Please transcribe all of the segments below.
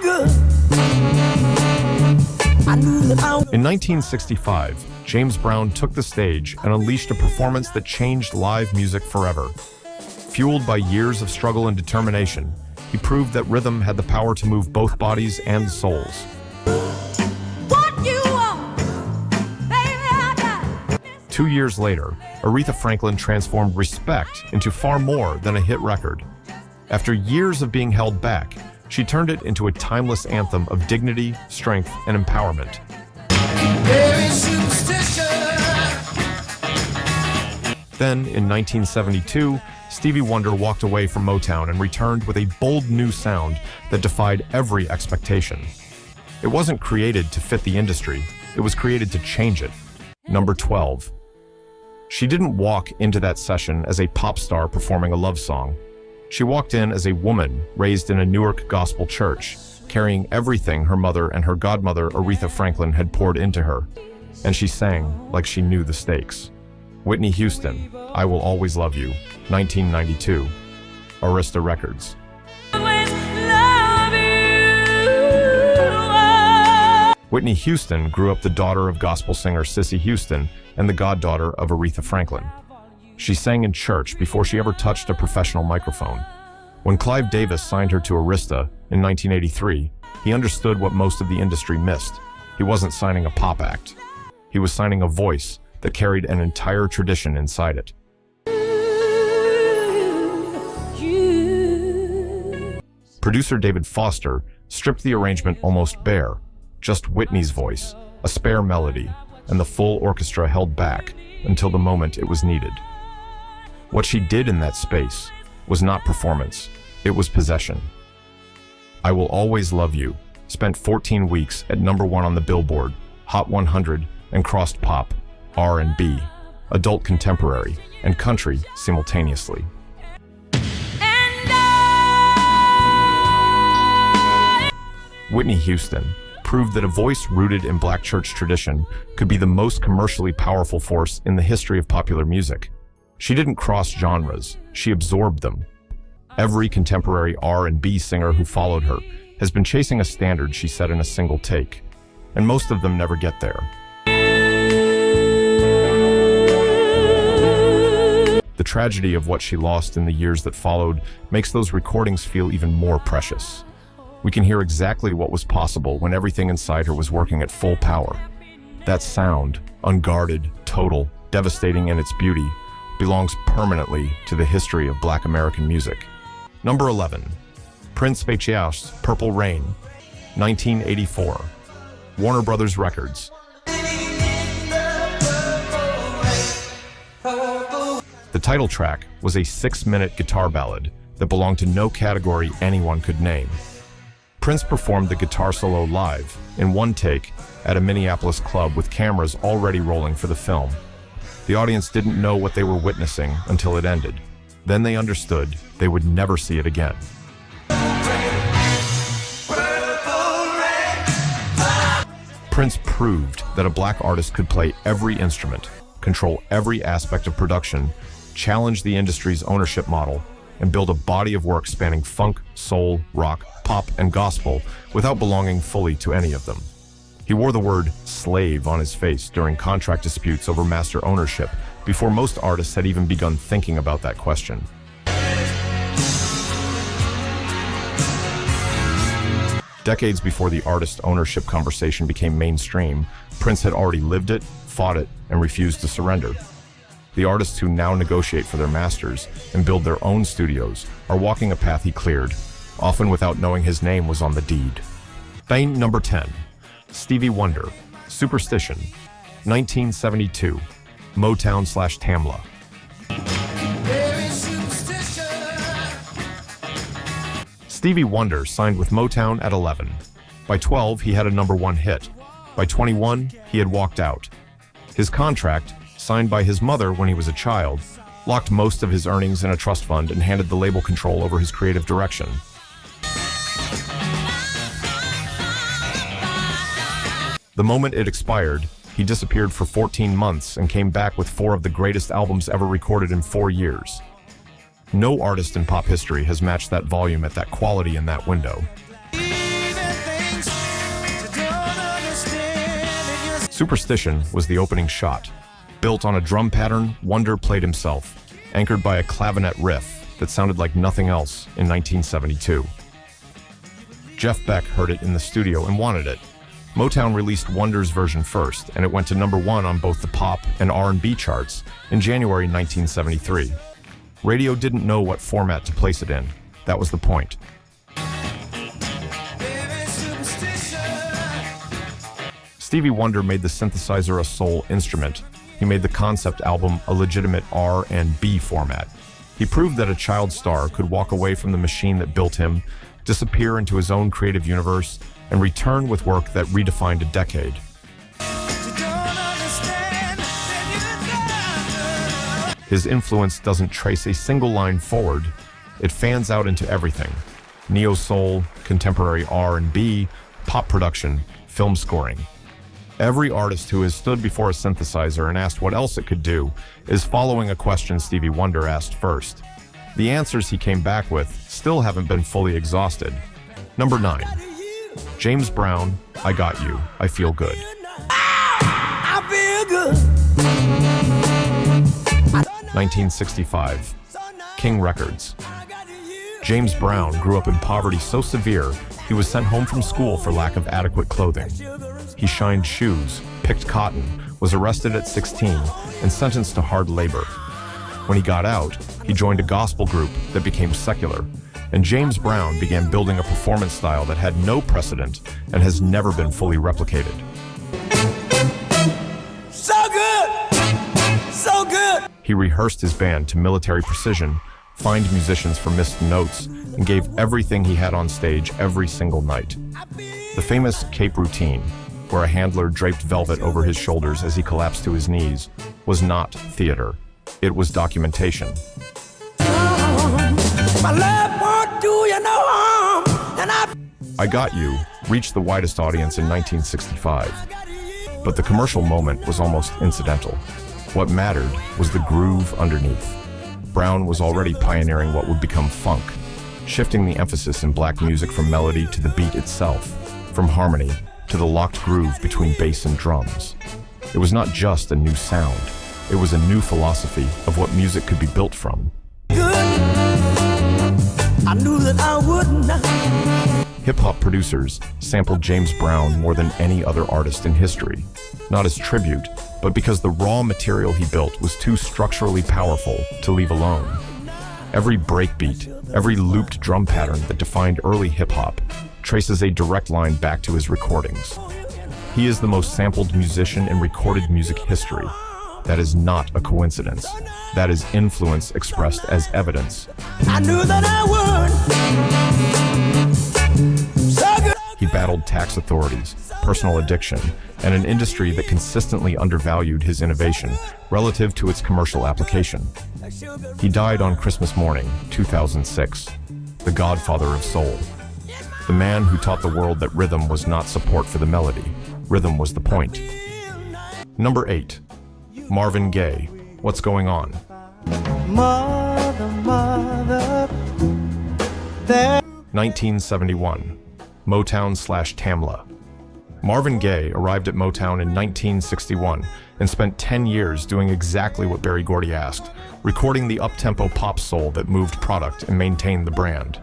good. I knew that In 1965, James Brown took the stage and unleashed a performance that changed live music forever. Fueled by years of struggle and determination, he proved that rhythm had the power to move both bodies and souls. What you want, baby, I got it. 2 years later, Aretha Franklin transformed Respect into far more than a hit record. After years of being held back, she turned it into a timeless anthem of dignity, strength, and empowerment. Then, in 1972, Stevie Wonder walked away from Motown and returned with a bold new sound that defied every expectation. It wasn't created to fit the industry, it was created to change it. Number 12. She didn't walk into that session as a pop star performing a love song. She walked in as a woman raised in a Newark gospel church, carrying everything her mother and her godmother Aretha Franklin had poured into her. And she sang like she knew the stakes. Whitney Houston, I Will Always Love You, 1992. Arista Records. Whitney Houston grew up the daughter of gospel singer Cissy Houston and the goddaughter of Aretha Franklin. She sang in church before she ever touched a professional microphone. When Clive Davis signed her to Arista in 1983, he understood what most of the industry missed. He wasn't signing a pop act. He was signing a voice that carried an entire tradition inside it. Producer David Foster stripped the arrangement almost bare, just Whitney's voice, a spare melody, and the full orchestra held back until the moment it was needed. What she did in that space was not performance, it was possession. I Will Always Love You spent 14 weeks at #1 on the Billboard, Hot 100, and crossed pop, R&B, adult contemporary, and country simultaneously. Whitney Houston proved that a voice rooted in Black church tradition could be the most commercially powerful force in the history of popular music. She didn't cross genres, she absorbed them. Every contemporary R&B singer who followed her has been chasing a standard she set in a single take, and most of them never get there. The tragedy of what she lost in the years that followed makes those recordings feel even more precious. We can hear exactly what was possible when everything inside her was working at full power. That sound, unguarded, total, devastating in its beauty, belongs permanently to the history of Black American music. Number 11. Prince Fechia's Purple Rain, 1984. Warner Brothers Records. The title track was a 6-minute guitar ballad that belonged to no category anyone could name. Prince performed the guitar solo live, in one take, at a Minneapolis club with cameras already rolling for the film. The audience didn't know what they were witnessing until it ended. Then they understood they would never see it again. Prince proved that a Black artist could play every instrument, control every aspect of production, challenge the industry's ownership model, and build a body of work spanning funk, soul, rock, pop, and gospel without belonging fully to any of them. He wore the word slave on his face during contract disputes over master ownership before most artists had even begun thinking about that question. Decades before the artist ownership conversation became mainstream, Prince had already lived it, fought it, and refused to surrender. The artists who now negotiate for their masters and build their own studios are walking a path he cleared, often without knowing his name was on the deed. Number 10. Stevie Wonder, Superstition, 1972, Motown/Tamla. Stevie Wonder signed with Motown at 11. By 12, he had a #1 hit. By 21, he had walked out. His contract, signed by his mother when he was a child, locked most of his earnings in a trust fund and handed the label control over his creative direction. The moment it expired, he disappeared for 14 months and came back with 4 of the greatest albums ever recorded in 4 years. No artist in pop history has matched that volume at that quality in that window. Superstition was the opening shot. Built on a drum pattern, Wonder played himself, anchored by a clavinet riff that sounded like nothing else in 1972. Jeff Beck heard it in the studio and wanted it. Motown released Wonder's version first, and it went to #1 on both the pop and R&B charts in January 1973. Radio didn't know what format to place it in. That was the point. Stevie Wonder made the synthesizer a sole instrument. He made the concept album a legitimate R&B format. He proved that a child star could walk away from the machine that built him, disappear into his own creative universe, and return with work that redefined a decade. His influence doesn't trace a single line forward. It fans out into everything: neo-soul, contemporary R&B, pop production, film scoring. Every artist who has stood before a synthesizer and asked what else it could do is following a question Stevie Wonder asked first. The answers he came back with still haven't been fully exhausted. Number 9. James Brown, I Got You, I Feel Good. I feel good. 1965. King Records. James Brown grew up in poverty so severe he was sent home from school for lack of adequate clothing. He shined shoes, picked cotton, was arrested at 16, and sentenced to hard labor. When he got out, he joined a gospel group that became secular, and James Brown began building a performance style that had no precedent and has never been fully replicated. So good! So good! He rehearsed his band to military precision, fined musicians for missed notes, and gave everything he had on stage every single night. The famous Cape routine, where a handler draped velvet over his shoulders as he collapsed to his knees, was not theater. It was documentation. My love won't do you no harm, and I Got You reached the widest audience in 1965, but the commercial moment was almost incidental. What mattered was the groove underneath. Brown was already pioneering what would become funk, shifting the emphasis in black music from melody to the beat itself, from harmony to the locked groove between bass and drums. It was not just a new sound, it was a new philosophy of what music could be built from. I knew that I wouldn't. Hip-hop producers sampled James Brown more than any other artist in history, not as tribute, but because the raw material he built was too structurally powerful to leave alone. Every breakbeat, every looped drum pattern that defined early hip-hop traces a direct line back to his recordings. He is the most sampled musician in recorded music history. That is not a coincidence. That is influence expressed as evidence. I knew that I would. So good. He battled tax authorities, personal addiction, and an industry that consistently undervalued his innovation relative to its commercial application. He died on Christmas morning, 2006, the godfather of soul. The man who taught the world that rhythm was not support for the melody. Rhythm was the point. Number 8. Marvin Gaye, What's Going On? Mother, mother, there. 1971. Motown/Tamla. Marvin Gaye arrived at Motown in 1961 and spent 10 years doing exactly what Berry Gordy asked, recording the up-tempo pop soul that moved product and maintained the brand.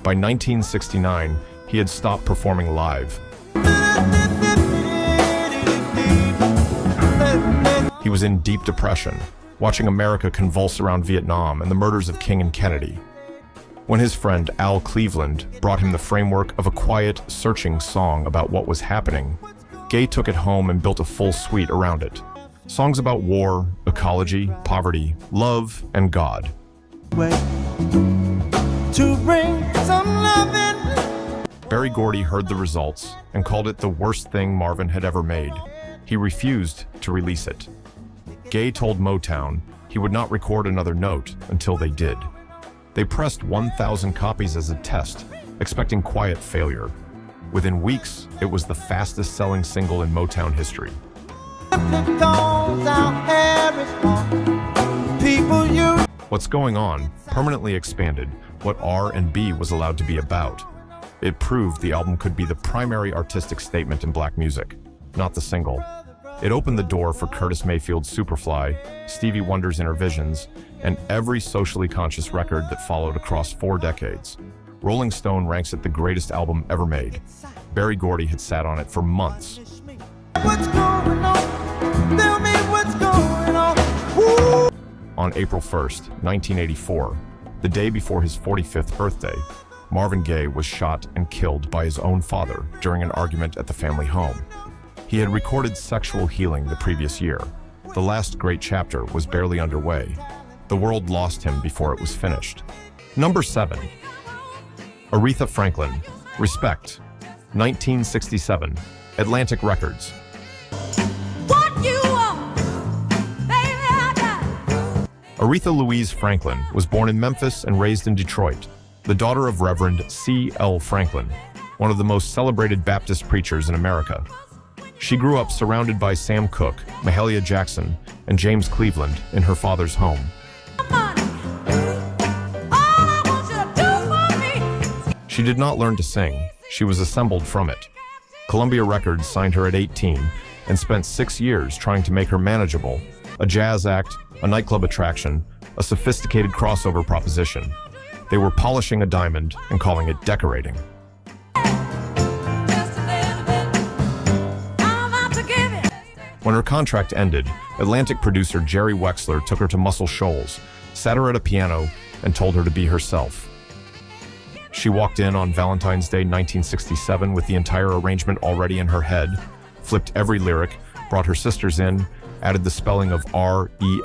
By 1969, he had stopped performing live. He was in deep depression, watching America convulse around Vietnam and the murders of King and Kennedy. When his friend Al Cleveland brought him the framework of a quiet, searching song about what was happening, Gaye took it home and built a full suite around it. Songs about war, ecology, poverty, love, and God. To bring some loving. Berry Gordy heard the results and called it the worst thing Marvin had ever made. He refused to release it. Gaye told Motown he would not record another note until they did. They pressed 1,000 copies as a test, expecting quiet failure. Within weeks, it was the fastest-selling single in Motown history. What's Going On permanently expanded what R&B was allowed to be about. It proved the album could be the primary artistic statement in black music, not the single. It opened the door for Curtis Mayfield's Superfly, Stevie Wonder's Inner Visions, and every socially conscious record that followed across 4 decades. Rolling Stone ranks it the greatest album ever made. Berry Gordy had sat on it for months. What's going on? Tell me what's going on. Woo! On April 1st, 1984, the day before his 45th birthday, Marvin Gaye was shot and killed by his own father during an argument at the family home. He had recorded Sexual Healing the previous year. The last great chapter was barely underway. The world lost him before it was finished. Number 7. Aretha Franklin, Respect, 1967, Atlantic Records. What you want, baby, I got. Aretha Louise Franklin was born in Memphis and raised in Detroit, the daughter of Reverend C.L. Franklin, one of the most celebrated Baptist preachers in America. She grew up surrounded by Sam Cooke, Mahalia Jackson, and James Cleveland in her father's home. She did not learn to sing. She was assembled from it. Columbia Records signed her at 18 and spent 6 years trying to make her manageable, a jazz act, a nightclub attraction, a sophisticated crossover proposition. They were polishing a diamond and calling it decorating. When her contract ended, Atlantic producer Jerry Wexler took her to Muscle Shoals, sat her at a piano, and told her to be herself. She walked in on Valentine's Day 1967 with the entire arrangement already in her head, flipped every lyric, brought her sisters in, added the spelling of R-E-S-P-E-C-T,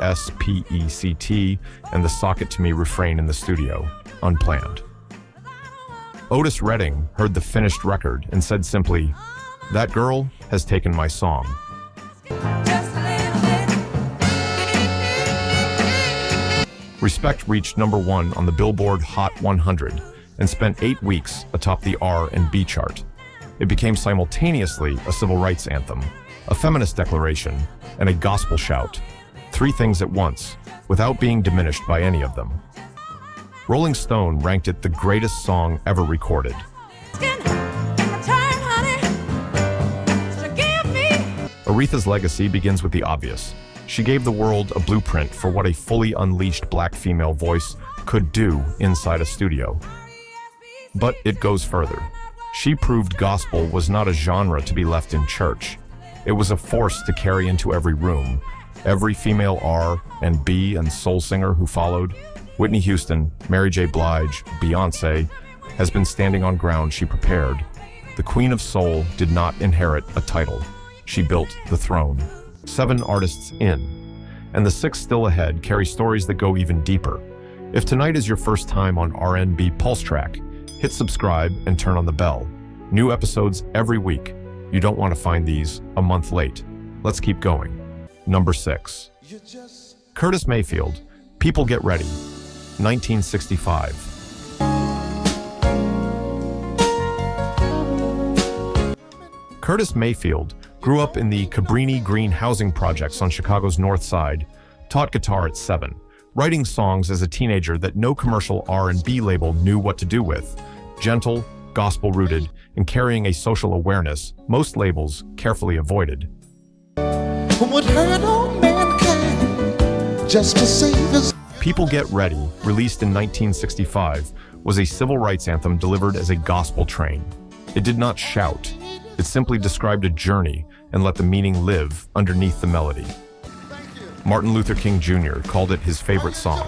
and the "Sock It to Me" refrain in the studio, unplanned. Otis Redding heard the finished record and said simply, "That girl has taken my song." Respect reached number 1 on the Billboard Hot 100 and spent 8 weeks atop the R&B chart. It became simultaneously a civil rights anthem, a feminist declaration, and a gospel shout. 3 things at once, without being diminished by any of them. Rolling Stone ranked it the greatest song ever recorded. Aretha's legacy begins with the obvious. She gave the world a blueprint for what a fully unleashed black female voice could do inside a studio. But it goes further. She proved gospel was not a genre to be left in church. It was a force to carry into every room. Every female R&B and soul singer who followed, Whitney Houston, Mary J. Blige, Beyoncé, has been standing on ground she prepared. The Queen of Soul did not inherit a title. She built the throne. 7 artists in, and the 6 still ahead carry stories that go even deeper. If tonight is your first time on RnBPulseTrack, hit subscribe and turn on the bell. New episodes every week. You don't want to find these a month late. Let's keep going. Number 6. Curtis Mayfield, People Get Ready, 1965. Curtis Mayfield grew up in the Cabrini Green housing projects on Chicago's North Side, taught guitar at 7, writing songs as a teenager that no commercial R&B label knew what to do with. Gentle, gospel-rooted, and carrying a social awareness most labels carefully avoided. Would hurt all mankind just to save us. People Get Ready, released in 1965, was a civil rights anthem delivered as a gospel train. It did not shout. It simply described a journey and let the meaning live underneath the melody. Martin Luther King Jr. called it his favorite song.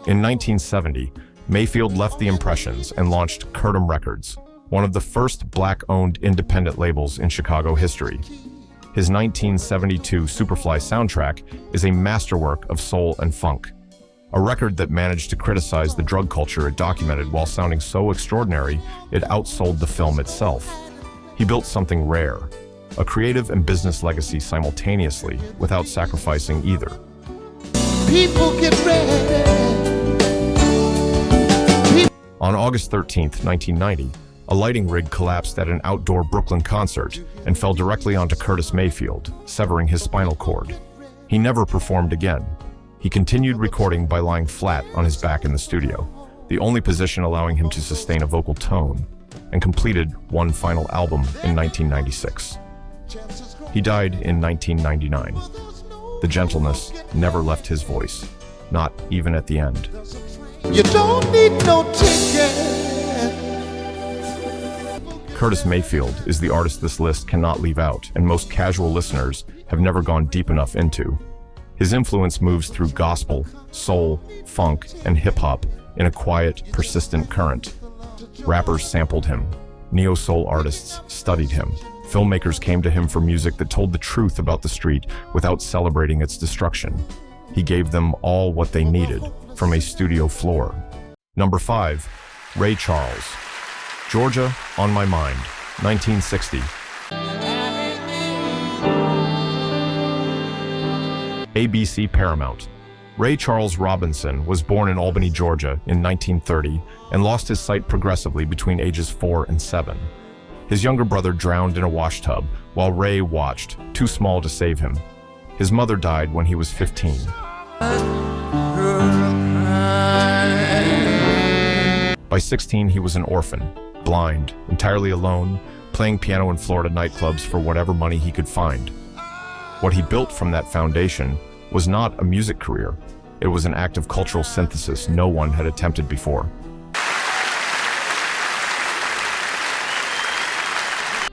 In 1970, Mayfield left the Impressions and launched Curtis Records, one of the first black-owned independent labels in Chicago history. His 1972 Superfly soundtrack is a masterwork of soul and funk, a record that managed to criticize the drug culture it documented while sounding so extraordinary it outsold the film itself. He built something rare, a creative and business legacy simultaneously without sacrificing either. People get ready. On August 13, 1990, a lighting rig collapsed at an outdoor Brooklyn concert and fell directly onto Curtis Mayfield, severing his spinal cord. He never performed again. He continued recording by lying flat on his back in the studio, the only position allowing him to sustain a vocal tone. and completed one final album in 1996. He died in 1999. The gentleness never left his voice, not even at the end. You don't need no ticket. Curtis Mayfield is the artist this list cannot leave out, and most casual listeners have never gone deep enough into. His influence moves through gospel, soul, funk, and hip-hop in a quiet, persistent current. Rappers sampled him. Neo-soul artists studied him. Filmmakers came to him for music that told the truth about the street without celebrating its destruction. He gave them all what they needed from a studio floor. Number 5, Ray Charles. Georgia on My Mind, 1960. ABC Paramount. Ray Charles Robinson was born in Albany, Georgia in 1930 and lost his sight progressively between ages 4 and 7. His younger brother drowned in a washtub while Ray watched, too small to save him. His mother died when he was 15. By 16, he was an orphan, blind, entirely alone, playing piano in Florida nightclubs for whatever money he could find. What he built from that foundation was not a music career. It was an act of cultural synthesis no one had attempted before.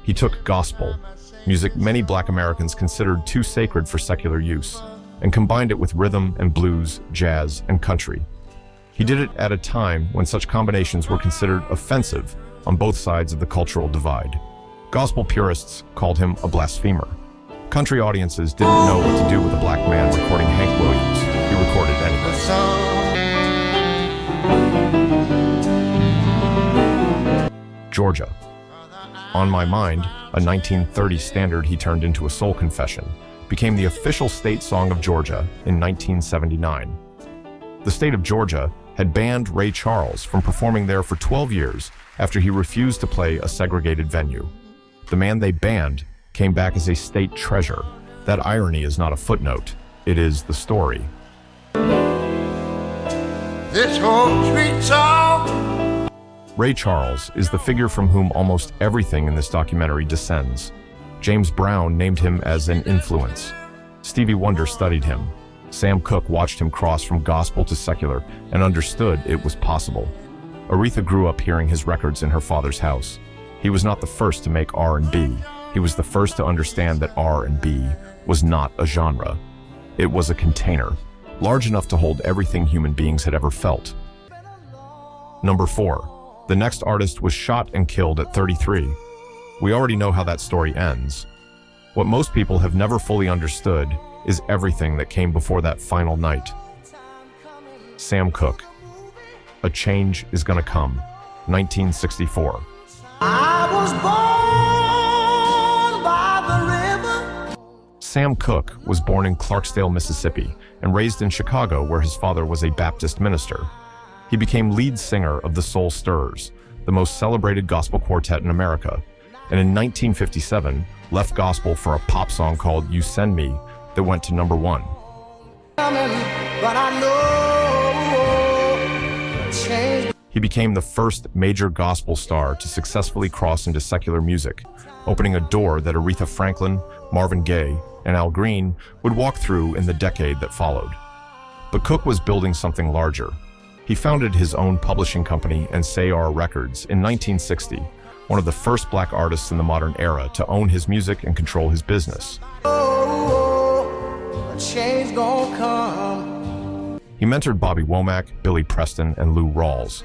He took gospel, music many Black Americans considered too sacred for secular use, and combined it with rhythm and blues, jazz, and country. He did it at a time when such combinations were considered offensive on both sides of the cultural divide. Gospel purists called him a blasphemer. Country audiences didn't know what to do with a black man recording Hank Williams. He recorded anyway. Georgia. On My Mind, a 1930 standard he turned into a soul confession, became the official state song of Georgia in 1979. The state of Georgia had banned Ray Charles from performing there for 12 years after he refused to play a segregated venue. The man they banned came back as a state treasure. That irony is not a footnote, it is the story. This whole street song. Ray Charles is the figure from whom almost everything in this documentary descends. James Brown named him as an influence. Stevie Wonder studied him. Sam Cooke watched him cross from gospel to secular and understood it was possible. Aretha grew up hearing his records in her father's house. He was not the first to make R&B. He was the first to understand that R&B was not a genre. It was a container, large enough to hold everything human beings had ever felt. Number 4. The next artist was shot and killed at 33. We already know how that story ends. What most people have never fully understood is everything that came before that final night. Sam Cooke. A Change Is Gonna Come, 1964. I was born by the river. Sam Cooke was born in Clarksdale, Mississippi, and raised in Chicago, where his father was a Baptist minister. He became lead singer of the Soul Stirrers, the most celebrated gospel quartet in America, and in 1957 left gospel for a pop song called You Send Me that went to number 1. But I know change. He became the first major gospel star to successfully cross into secular music, opening a door that Aretha Franklin, Marvin Gaye, and Al Green would walk through in the decade that followed. But Cooke was building something larger. He founded his own publishing company and Sayar Records in 1960, one of the first black artists in the modern era to own his music and control his business. A change gonna come. He mentored Bobby Womack, Billy Preston, and Lou Rawls.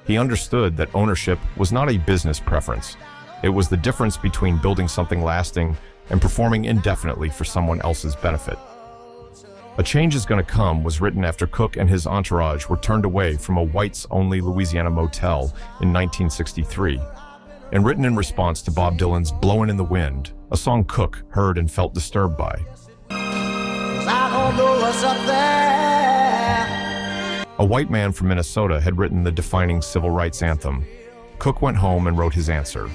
He understood that ownership was not a business preference. It was the difference between building something lasting and performing indefinitely for someone else's benefit. A Change Is Gonna Come was written after Cooke and his entourage were turned away from a whites-only Louisiana motel in 1963, and written in response to Bob Dylan's Blowin' in the Wind, a song Cooke heard and felt disturbed by. I don't know what's up there. A white man from Minnesota had written the defining civil rights anthem. Cooke went home and wrote his answer.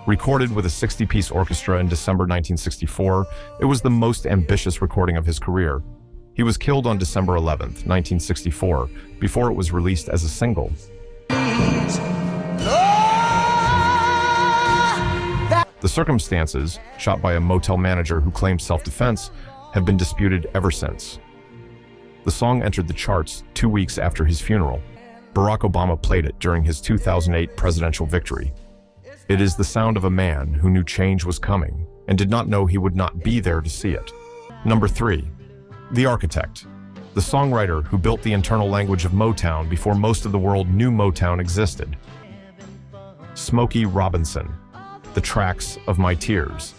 Recorded with a 60-piece orchestra in December 1964, it was the most ambitious recording of his career. He was killed on December 11th, 1964, before it was released as a single. No! The circumstances, shot by a motel manager who claimed self-defense, have been disputed ever since. The song entered the charts 2 weeks after his funeral. Barack Obama played it during his 2008 presidential victory. It is the sound of a man who knew change was coming and did not know he would not be there to see it. Number 3. The Architect. The songwriter who built the internal language of Motown before most of the world knew Motown existed. Smokey Robinson. The Tracks of My Tears.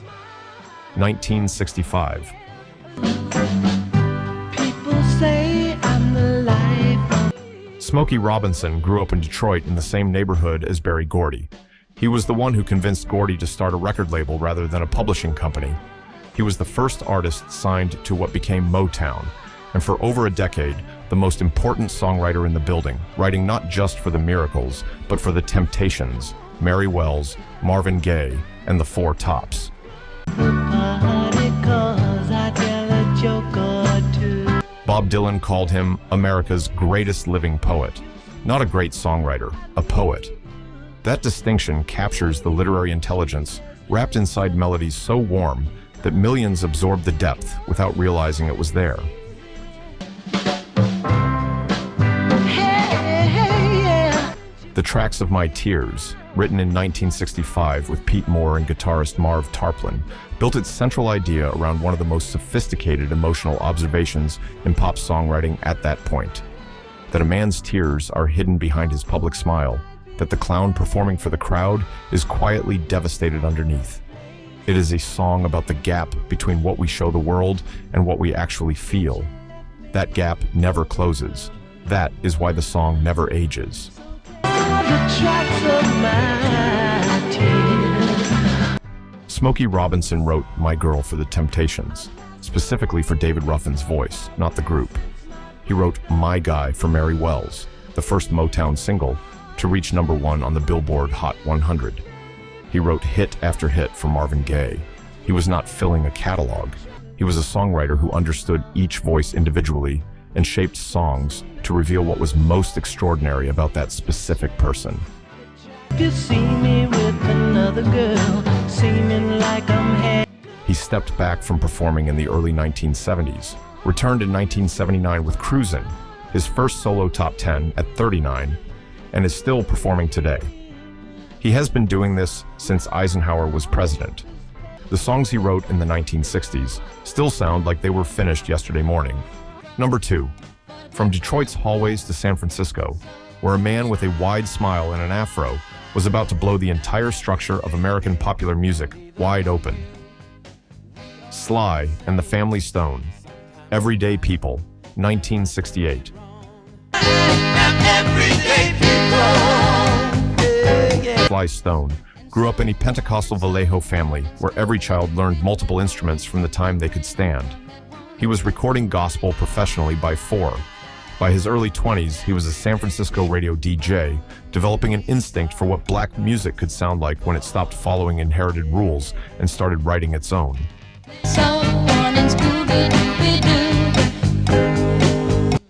1965. People say I'm the life. Smokey Robinson grew up in Detroit in the same neighborhood as Berry Gordy. He was the one who convinced Gordy to start a record label rather than a publishing company. He was the first artist signed to what became Motown, and for over a decade, the most important songwriter in the building, writing not just for the Miracles, but for the Temptations, Mary Wells, Marvin Gaye, and the Four Tops. Bob Dylan called him America's greatest living poet. Not a great songwriter, a poet. That distinction captures the literary intelligence wrapped inside melodies so warm that millions absorbed the depth without realizing it was there. The Tracks of My Tears, written in 1965 with Pete Moore and guitarist Marv Tarplin, built its central idea around one of the most sophisticated emotional observations in pop songwriting at that point. That a man's tears are hidden behind his public smile, that the clown performing for the crowd is quietly devastated underneath. It is a song about the gap between what we show the world and what we actually feel. That gap never closes. That is why the song never ages. Smokey Robinson wrote My Girl for the Temptations, specifically for David Ruffin's voice, not the group. He wrote My Guy for Mary Wells, the first Motown single to reach #1 on the Billboard Hot 100. He wrote hit after hit for Marvin Gaye. He was not filling a catalog. He was a songwriter who understood each voice individually and shaped songs to reveal what was most extraordinary about that specific person. If you see me with another girl, seeming like I'm He stepped back from performing in the early 1970s, returned in 1979 with Cruisin', his first solo top 10 at 39, and is still performing today. He has been doing this since Eisenhower was president. The songs he wrote in the 1960s still sound like they were finished yesterday morning. Number 2. From Detroit's hallways to San Francisco, where a man with a wide smile and an afro was about to blow the entire structure of American popular music wide open. Sly and the Family Stone, Everyday People, 1968. Sly Stone grew up in a Pentecostal Vallejo family where every child learned multiple instruments from the time they could stand. He was recording gospel professionally by 4. By his early 20s, he was a San Francisco radio DJ, developing an instinct for what black music could sound like when it stopped following inherited rules and started writing its own.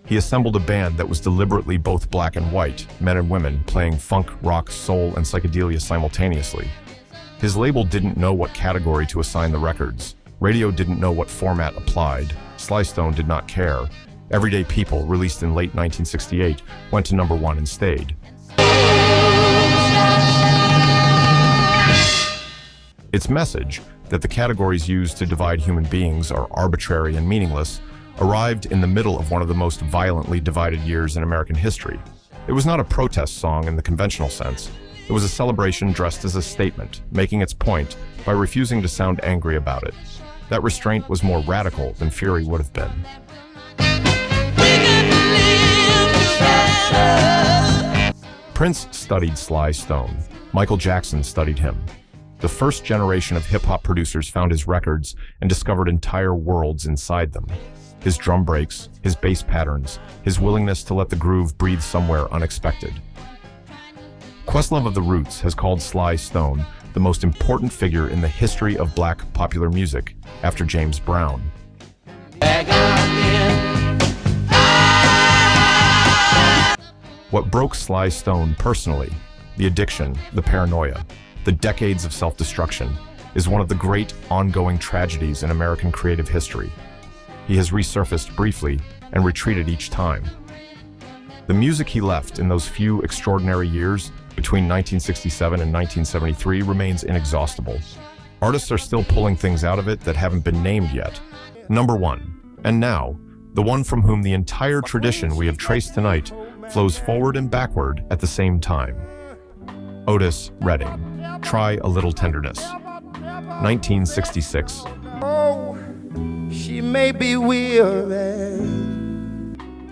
He assembled a band that was deliberately both black and white, men and women, playing funk, rock, soul, and psychedelia simultaneously. His label didn't know what category to assign the records. Radio didn't know what format applied. Sly Stone did not care. Everyday People, released in late 1968, went to #1 and stayed. Its message, that the categories used to divide human beings are arbitrary and meaningless, arrived in the middle of one of the most violently divided years in American history. It was not a protest song in the conventional sense. It was a celebration dressed as a statement, making its point by refusing to sound angry about it. That restraint was more radical than fury would have been. Prince studied Sly Stone. Michael Jackson studied him. The first generation of hip-hop producers found his records and discovered entire worlds inside them. His drum breaks, his bass patterns, his willingness to let the groove breathe somewhere unexpected. Questlove of the Roots has called Sly Stone the most important figure in the history of black popular music after James Brown. What broke Sly Stone personally, the addiction, the paranoia, the decades of self-destruction, is one of the great ongoing tragedies in American creative history. He has resurfaced briefly and retreated each time. The music he left in those few extraordinary years between 1967 and 1973 remains inexhaustible. Artists are still pulling things out of it that haven't been named yet. Number 1, and now, the one from whom the entire tradition we have traced tonight flows forward and backward at the same time. Otis Redding, Try a Little Tenderness. 1966. Oh, she may be weary.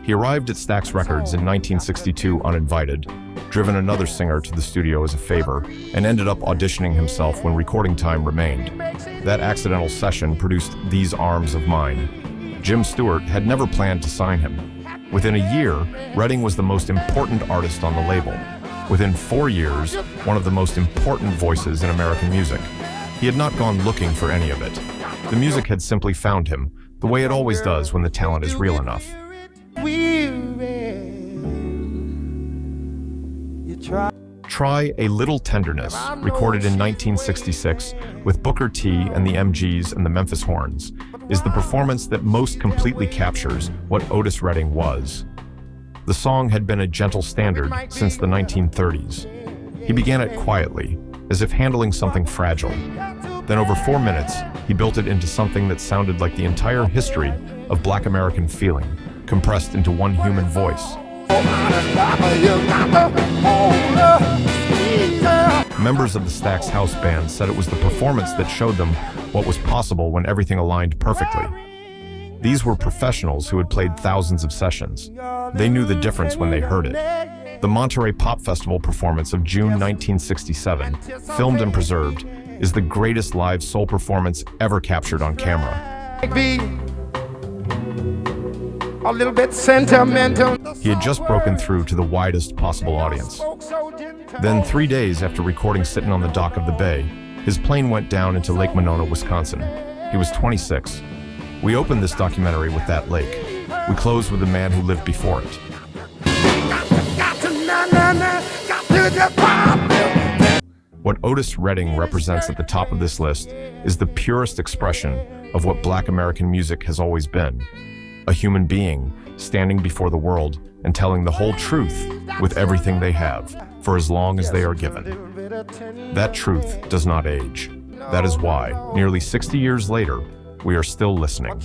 He arrived at Stax Records in 1962 uninvited, driven another singer to the studio as a favor, and ended up auditioning himself when recording time remained. That accidental session produced These Arms of Mine. Jim Stewart had never planned to sign him. Within a year, Redding was the most important artist on the label. Within 4 years, one of the most important voices in American music. He had not gone looking for any of it. The music had simply found him, the way it always does when the talent is real enough. Try a Little Tenderness, recorded in 1966 with Booker T and the MGs and the Memphis Horns, is the performance that most completely captures what Otis Redding was. The song had been a gentle standard since the 1930s. He began it quietly, as if handling something fragile. Then over 4 minutes, he built it into something that sounded like the entire history of Black American feeling, compressed into one human voice. Members of the Stax House Band said it was the performance that showed them what was possible when everything aligned perfectly. These were professionals who had played thousands of sessions. They knew the difference when they heard it. The Monterey Pop Festival performance of June 1967, filmed and preserved, is the greatest live soul performance ever captured on camera. A little bit sentimental. He had just broken through to the widest possible audience. Then 3 days after recording Sitting on the Dock of the Bay, his plane went down into Lake Monona, Wisconsin. He was 26. We opened this documentary with that lake. We close with the man who lived before it. What Otis Redding represents at the top of this list is the purest expression of what Black American music has always been. A human being standing before the world and telling the whole truth with everything they have, for as long as they are given. That truth does not age. That is why, nearly 60 years later, we are still listening.